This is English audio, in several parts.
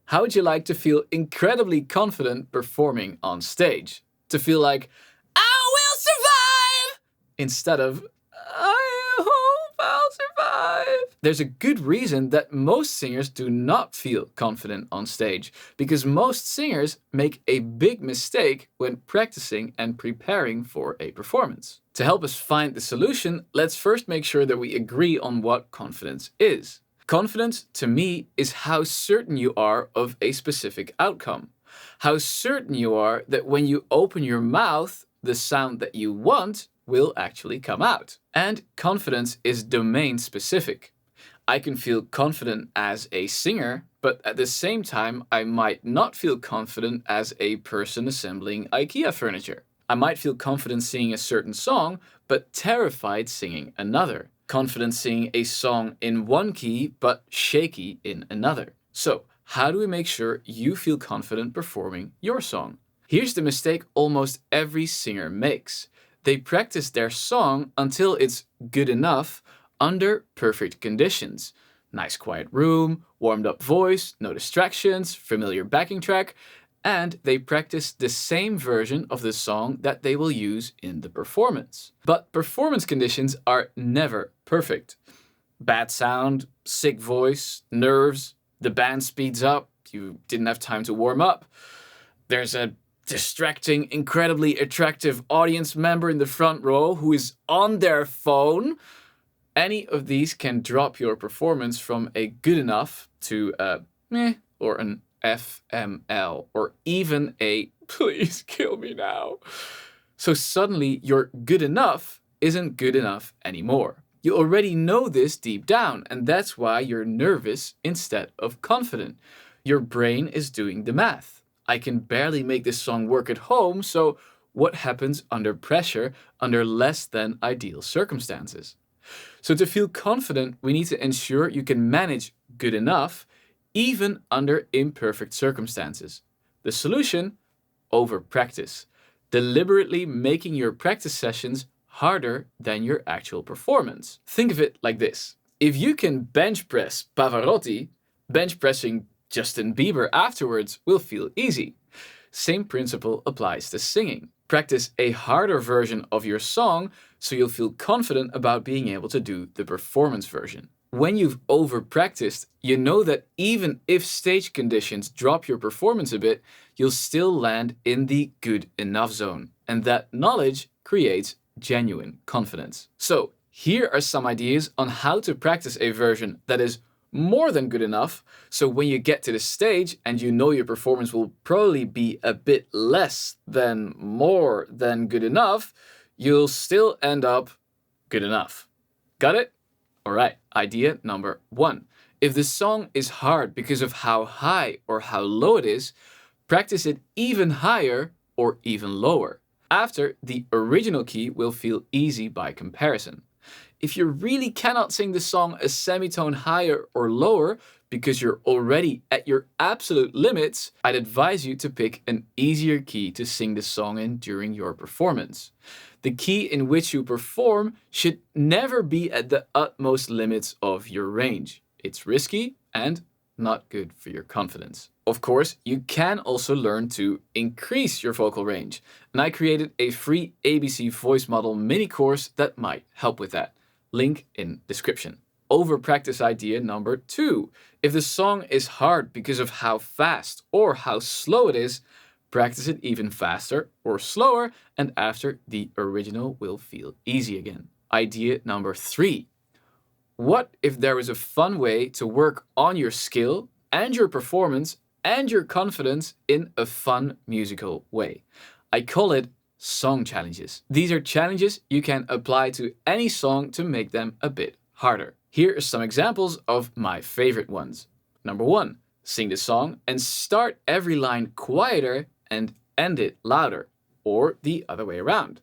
How would you like to feel incredibly confident performing on stage? To feel like, I will survive! Instead of, I hope I'll survive. There's a good reason that most singers do not feel confident on stage, because most singers make a big mistake when practicing and preparing for a performance. To help us find the solution, let's first make sure that we agree on what confidence is. Confidence, to me, is how certain you are of a specific outcome. How certain you are that when you open your mouth, the sound that you want will actually come out. And confidence is domain specific. I can feel confident as a singer, but at the same time, I might not feel confident as a person assembling IKEA furniture. I might feel confident singing a certain song, but terrified singing another. Confident singing a song in one key, but shaky in another. So, how do we make sure you feel confident performing your song? Here's the mistake almost every singer makes. They practice their song until it's good enough under perfect conditions. Nice quiet room, warmed up voice, no distractions, familiar backing track, and they practice the same version of the song that they will use in the performance. But performance conditions are never perfect. Bad sound, sick voice, nerves, the band speeds up, you didn't have time to warm up. There's a distracting, incredibly attractive audience member in the front row who is on their phone. Any of these can drop your performance from a good enough to a meh or an FML, or even a please kill me now. So suddenly your good enough isn't good enough anymore. You already know this deep down, and that's why you're nervous instead of confident. Your brain is doing the math. I can barely make this song work at home, so what happens under pressure, under less than ideal circumstances? So to feel confident, we need to ensure you can manage good enough even under imperfect circumstances. The solution? Over practice. Deliberately making your practice sessions harder than your actual performance. Think of it like this. If you can bench press Pavarotti, bench pressing Justin Bieber afterwards will feel easy. Same principle applies to singing. Practice a harder version of your song so you'll feel confident about being able to do the performance version. When you've over-practiced, you know that even if stage conditions drop your performance a bit, you'll still land in the good enough zone. And that knowledge creates genuine confidence. So, here are some ideas on how to practice a version that is more than good enough, so when you get to the stage and you know your performance will probably be a bit less than more than good enough, you'll still end up good enough. Got it? Alright, idea number 1. If the song is hard because of how high or how low it is, practice it even higher or even lower. After, the original key will feel easy by comparison. If you really cannot sing the song a semitone higher or lower because you're already at your absolute limits, I'd advise you to pick an easier key to sing the song in during your performance. The key in which you perform should never be at the utmost limits of your range. It's risky and not good for your confidence. Of course, you can also learn to increase your vocal range, and I created a free ABC voice model mini course that might help with that. Link in description. Over practice idea number 2. If the song is hard because of how fast or how slow it is, practice it even faster or slower, and after, the original will feel easy again. Idea number 3. What if there was a fun way to work on your skill and your performance and your confidence in a fun musical way? I call it song challenges. These are challenges you can apply to any song to make them a bit harder. Here are some examples of my favorite ones. Number 1. Sing the song and start every line quieter and end it louder, or the other way around.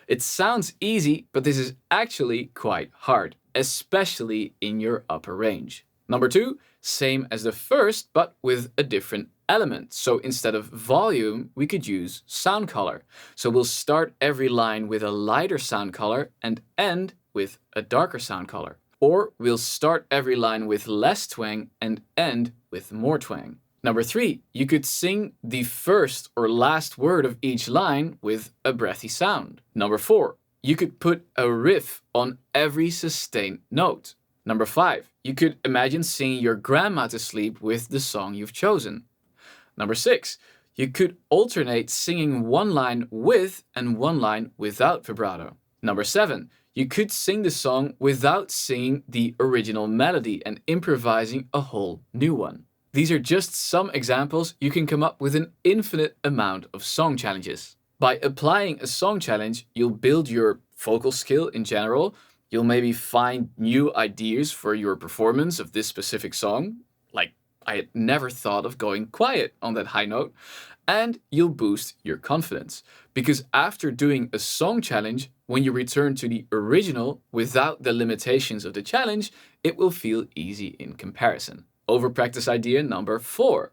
It sounds easy, but this is actually quite hard, especially in your upper range. Number 2, same as the first, but with a different element. So instead of volume, we could use sound color. So we'll start every line with a lighter sound color and end with a darker sound color. Or we'll start every line with less twang and end with more twang. Number 3, you could sing the first or last word of each line with a breathy sound. Number 4, you could put a riff on every sustained note. Number 5, you could imagine singing your grandma to sleep with the song you've chosen. Number 6, you could alternate singing one line with and one line without vibrato. Number 7, you could sing the song without singing the original melody and improvising a whole new one. These are just some examples. You can come up with an infinite amount of song challenges. By applying a song challenge, you'll build your vocal skill in general. You'll maybe find new ideas for your performance of this specific song, like I had never thought of going quiet on that high note, and you'll boost your confidence. Because after doing a song challenge, when you return to the original without the limitations of the challenge, it will feel easy in comparison. Overpractice idea number 4.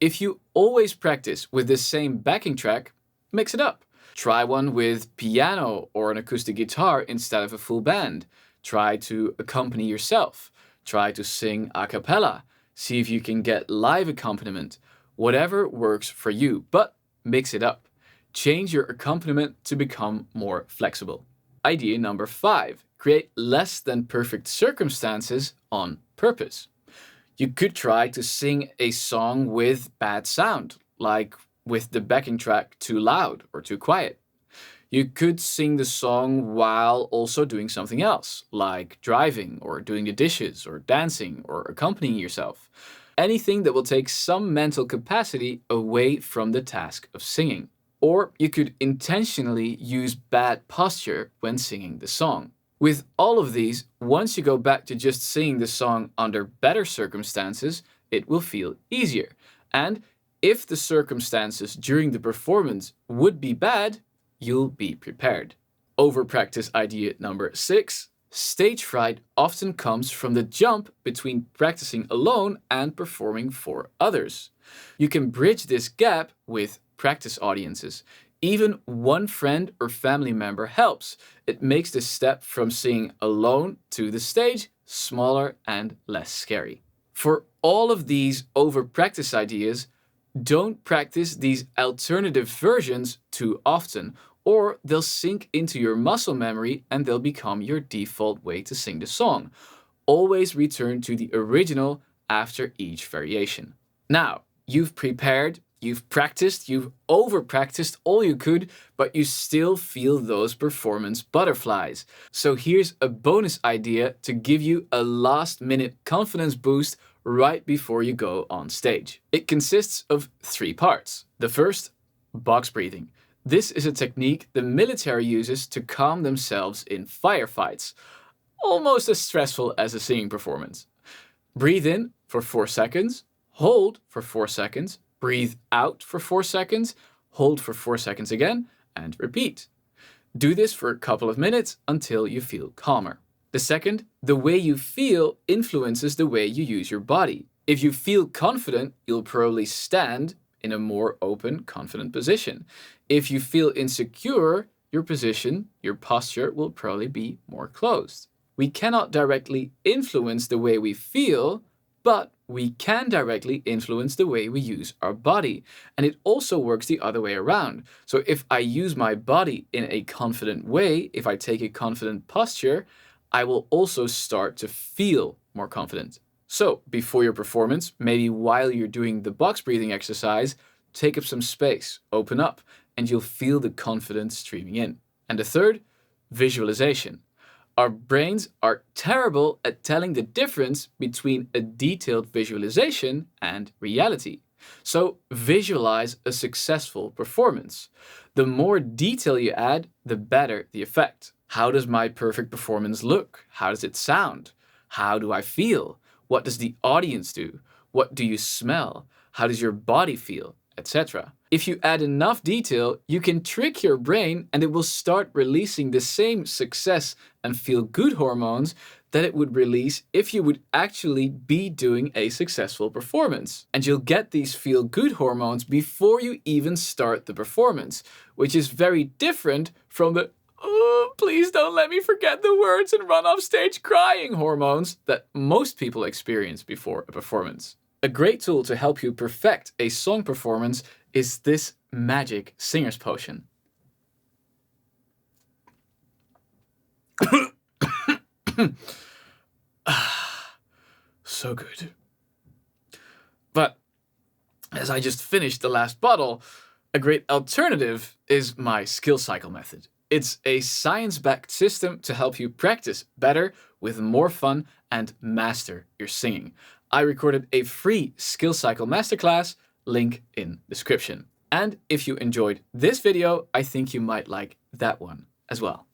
If you always practice with the same backing track, mix it up. Try one with piano or an acoustic guitar instead of a full band. Try to accompany yourself. Try to sing a cappella. See if you can get live accompaniment. Whatever works for you, but mix it up. Change your accompaniment to become more flexible. Idea number 5. Create less than perfect circumstances on purpose. You could try to sing a song with bad sound, like with the backing track too loud or too quiet. You could sing the song while also doing something else, like driving or doing the dishes or dancing or accompanying yourself. Anything that will take some mental capacity away from the task of singing. Or you could intentionally use bad posture when singing the song. With all of these, once you go back to just singing the song under better circumstances, it will feel easier. And if the circumstances during the performance would be bad, you'll be prepared. Overpractice idea number 6. Stage fright often comes from the jump between practicing alone and performing for others. You can bridge this gap with practice audiences. Even one friend or family member helps. It makes the step from singing alone to the stage smaller and less scary. For all of these overpractice ideas, don't practice these alternative versions too often, or they'll sink into your muscle memory and they'll become your default way to sing the song. Always return to the original after each variation. Now, you've prepared, you've practiced, you've over-practiced all you could, but you still feel those performance butterflies. So here's a bonus idea to give you a last-minute confidence boost right before you go on stage. It consists of 3 parts. The first, box breathing. This is a technique the military uses to calm themselves in firefights, almost as stressful as a singing performance. Breathe in for 4 seconds, hold for 4 seconds, breathe out for 4 seconds, hold for 4 seconds again, and repeat. Do this for a couple of minutes until you feel calmer. The second, the way you feel influences the way you use your body. If you feel confident, you'll probably stand in a more open, confident position. If you feel insecure, your position, your posture will probably be more closed. We cannot directly influence the way we feel, but we can directly influence the way we use our body. And it also works the other way around. So if I use my body in a confident way, if I take a confident posture, I will also start to feel more confident. So before your performance, maybe while you're doing the box breathing exercise, take up some space, open up, and you'll feel the confidence streaming in. And the third, visualization. Our brains are terrible at telling the difference between a detailed visualization and reality. So visualize a successful performance. The more detail you add, the better the effect. How does my perfect performance look? How does it sound? How do I feel? What does the audience do? What do you smell? How does your body feel? Etc. If you add enough detail, you can trick your brain and it will start releasing the same success and feel-good hormones that it would release if you would actually be doing a successful performance. And you'll get these feel-good hormones before you even start the performance, which is very different from the "oh, please don't let me forget the words and run off stage crying" hormones that most people experience before a performance. A great tool to help you perfect a song performance is this magic singer's potion. So good. But as I just finished the last bottle, a great alternative is my skill cycle method. It's a science-backed system to help you practice better with more fun and master your singing. I recorded a free skill cycle masterclass, link in description. And if you enjoyed this video, I think you might like that one as well.